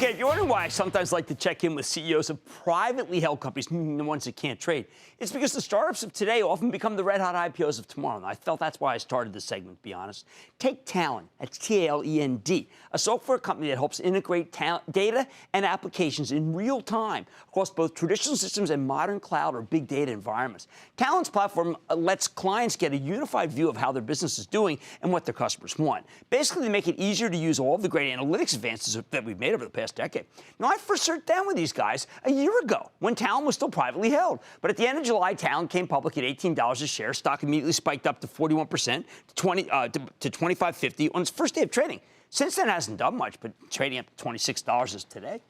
Okay, if you're wondering why I sometimes like to check in with CEOs of privately held companies, the ones that can't trade, it's because the startups of today often become the red-hot IPOs of tomorrow. And I felt that's why I started this segment, to be honest. Take Talend, that's T-A-L-E-N-D, a software company that helps integrate data and applications in real time across both traditional systems and modern cloud or big data environments. Talend's platform lets clients get a unified view of how their business is doing and what their customers want. Basically, they make it easier to use all of the great analytics advances that we've made over the past decade. Now, I first sat down with these guys a year ago when Talend was still privately held. But at the end of July, Talend came public at $18 a share. Stock immediately spiked up to 41% to $25.50 on its first day of trading. Since then, it hasn't done much, but trading up to $26 is today.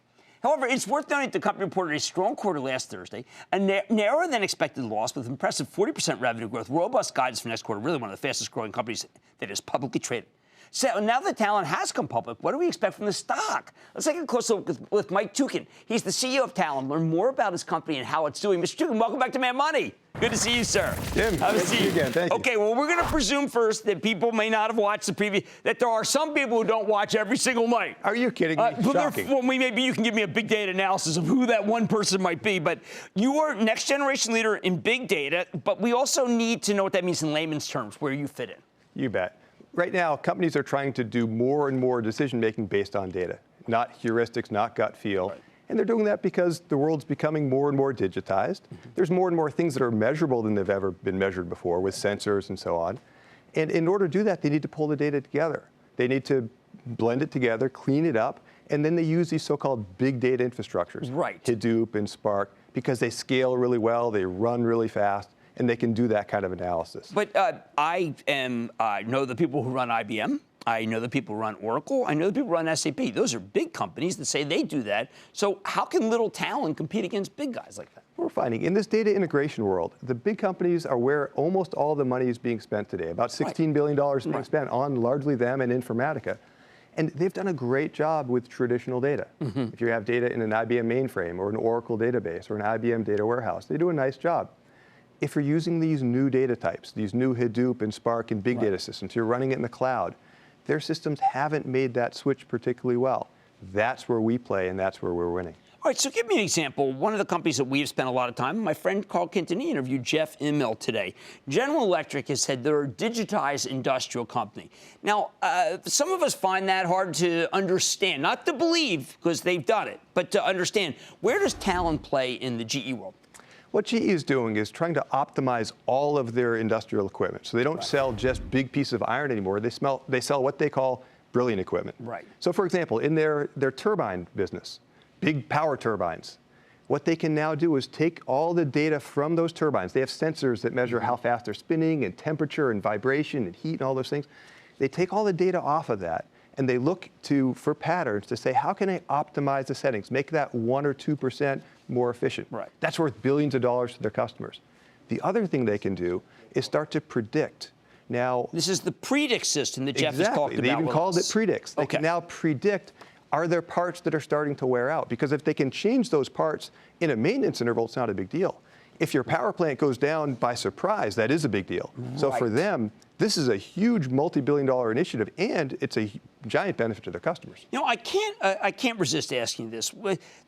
However, it's worth noting that the company reported a strong quarter last Thursday, a narrower than expected loss with impressive 40% revenue growth, robust guidance for next quarter, really one of the fastest growing companies that is publicly traded. So now that Talend has come public, what do we expect from the stock? Let's take a close look with Mike Tukin. He's the CEO of Talend. Learn more about his company and how it's doing. Mr. Tukin, welcome back to Mad Money. Good to see you, sir. Jim, good to see you again. Thank you. Okay, well, we're going to presume first that people may not have watched the preview, that there are some people who don't watch every single night. Are you kidding me? Shocking. Well, maybe you can give me a big data analysis of who that one person might be. But you are next generation leader in big data, but we also need to know what that means in layman's terms, where you fit in. You bet. Right now, companies are trying to do more and more decision-making based on data, not heuristics, not gut feel. Right. And they're doing that because the world's becoming more and more digitized. There's more and more things that are measurable than they've ever been measured before with sensors and so on. And in order to do that, they need to pull the data together. They need to blend it together, clean it up, and then they use these so-called big data infrastructures, right. Hadoop and Spark, because they scale really well, they run really fast, and they can do that kind of analysis. But I know the people who run IBM. I know the people who run Oracle. I know the people who run SAP. Those are big companies that say they do that. So how can little Talend compete against big guys like that? We're finding in this data integration world, the big companies are where almost all the money is being spent today. About $16 billion is being spent on largely them and Informatica. And they've done a great job with traditional data. If you have data in an IBM mainframe or an Oracle database or an IBM data warehouse, they do a nice job. If you're using these new data types, these new Hadoop and Spark and big data systems, you're running it in the cloud, their systems haven't made that switch particularly well. That's where we play, and that's where we're winning. All right, so give me an example. One of the companies that we've spent a lot of time, my friend Carl Quintini interviewed Jeff Immelt today. General Electric has said they're a digitized industrial company. Now, some of us find that hard to understand, not to believe because they've done it, but to understand. Where does Talend play in the GE world? What GE is doing is trying to optimize all of their industrial equipment. So they don't sell just big pieces of iron anymore. They sell what they call brilliant equipment. Right. So for example, in their turbine business, big power turbines, what they can now do is take all the data from those turbines. They have sensors that measure how fast they're spinning and temperature and vibration and heat and all those things. They take all the data off of that and they look for patterns to say, how can I optimize the settings, make that 1 or 2% more efficient? Right. That's worth billions of dollars to their customers. The other thing they can do is start to predict. Now, this is the predict system that Jeff has talked about. They even called it predicts. They can now predict, are there parts that are starting to wear out? Because if they can change those parts in a maintenance interval, it's not a big deal. If your power plant goes down by surprise, that is a big deal. Right. So for them, this is a huge multi-billion-dollar initiative, and it's a giant benefit to their customers. You know, I can't resist asking this.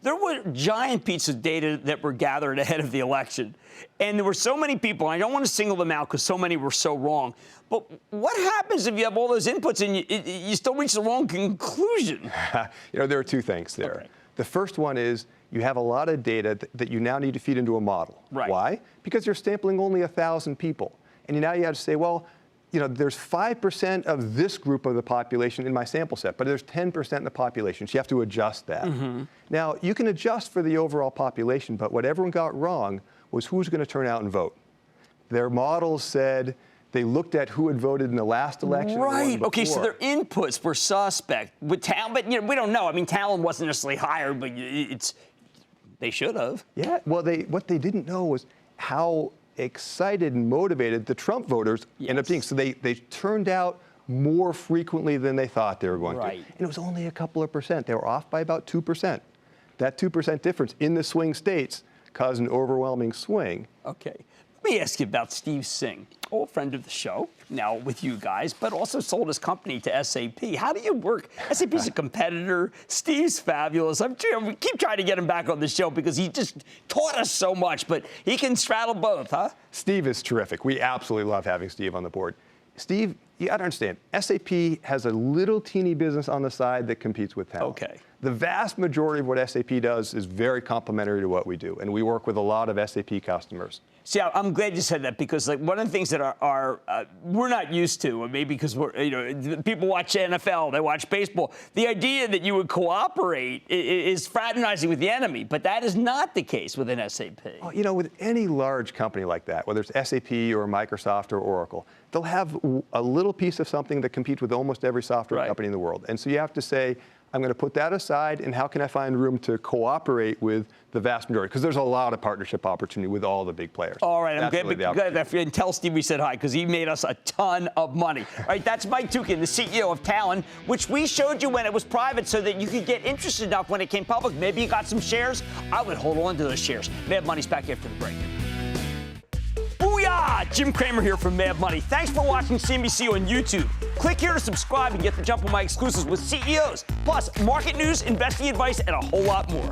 There were giant pieces of data that were gathered ahead of the election, and there were so many people. I don't want to single them out because so many were so wrong. But what happens if you have all those inputs and you still reach the wrong conclusion? You know, there are two things there. Okay. The first one is you have a lot of data that you now need to feed into a model. Right. Why? Because you're sampling only 1,000 people. And now you have to say, well, you know, there's 5% of this group of the population in my sample set, but there's 10% in the population, so you have to adjust that. Now, you can adjust for the overall population, but what everyone got wrong was who's going to turn out and vote. Their models said they looked at who had voted in the last election. Right. Okay, so their inputs were suspect. With Talend, but you know, we don't know. I mean, Talend wasn't necessarily hired, but they should have. Yeah. Well, what they didn't know was how excited and motivated the Trump voters ended up being. So they turned out more frequently than they thought they were going to. And it was only a couple of percent. They were off by about 2%. That 2% difference in the swing states caused an overwhelming swing. Okay. me ask you about Steve Singh, old friend of the show, now with you guys, but also sold his company to SAP. How do you work? SAP's a competitor. Steve's fabulous. We keep trying to get him back on the show because he just taught us so much, but he can straddle both, huh? Steve is terrific. We absolutely love having Steve on the board. Steve, you got to understand, SAP has a little teeny business on the side that competes with Talend. Okay. The vast majority of what SAP does is very complementary to what we do, and we work with a lot of SAP customers. See, I'm glad you said that because, like, one of the things that we're not used to, or maybe because people watch NFL, they watch baseball. The idea that you would cooperate is fraternizing with the enemy, but that is not the case within SAP. Well, with any large company like that, whether it's SAP or Microsoft or Oracle, they'll have a little piece of something that competes with almost every software company in the world, and so you have to say, I'm going to put that aside, and how can I find room to cooperate with the vast majority? Because there's a lot of partnership opportunity with all the big players. All right, I'm glad that and tell Steve we said hi, because he made us a ton of money. All right, that's Mike Tukin, the CEO of Talend, which we showed you when it was private so that you could get interested enough when it came public. Maybe you got some shares. I would hold on to those shares. Mad Money's back after the break. Booyah! Jim Cramer here from Mad Money. Thanks for watching CNBC on YouTube. Click here to subscribe and get the jump on my exclusives with CEOs, plus market news, investing advice, and a whole lot more.